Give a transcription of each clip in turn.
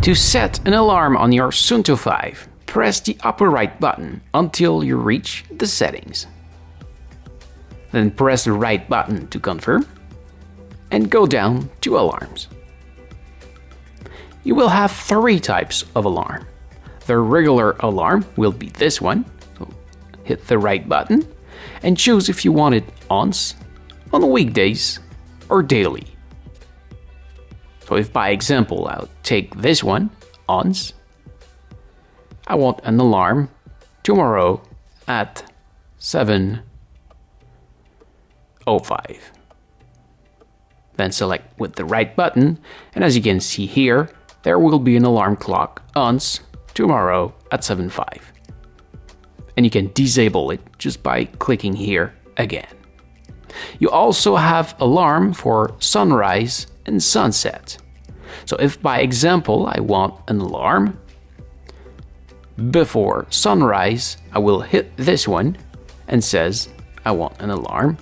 To set an alarm on your Suunto 5, press the upper right button until you reach the settings. Then press the right button to confirm and go down to alarms. You will have 3 types of alarm. The regular alarm will be this one, so hit the right button and choose if you want it on weekdays or daily. So if by example I'll take this one, ons, I want an alarm tomorrow at 7:05. Then select with the right button, and as you can see here, there will be an alarm clock ons tomorrow at 7:05. And you can disable it just by clicking here again. You also have alarm for sunrise and sunset. So if by example I want an alarm before sunrise, I will hit this one and says I want an alarm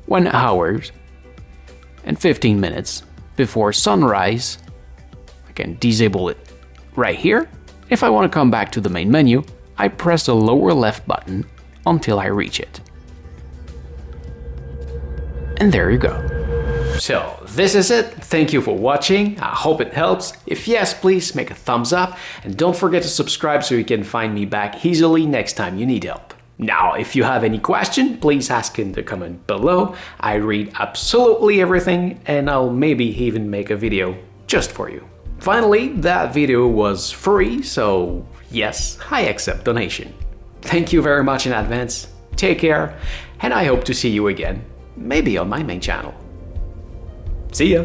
1 hour and 15 minutes before sunrise. I can disable it right here. If I want to come back to the main menu, I press the lower left button until I reach it. And there you go. So this is it. Thank you for watching. I hope it helps. If yes, please make a thumbs up and don't forget to subscribe so you can find me back easily next time you need help. Now, if you have any question, please ask in the comment below. I read absolutely everything and I'll maybe even make a video just for you. Finally, that video was free, so yes, I accept donation. Thank you very much in advance. Take care, and I hope to see you again, maybe on my main channel. See ya!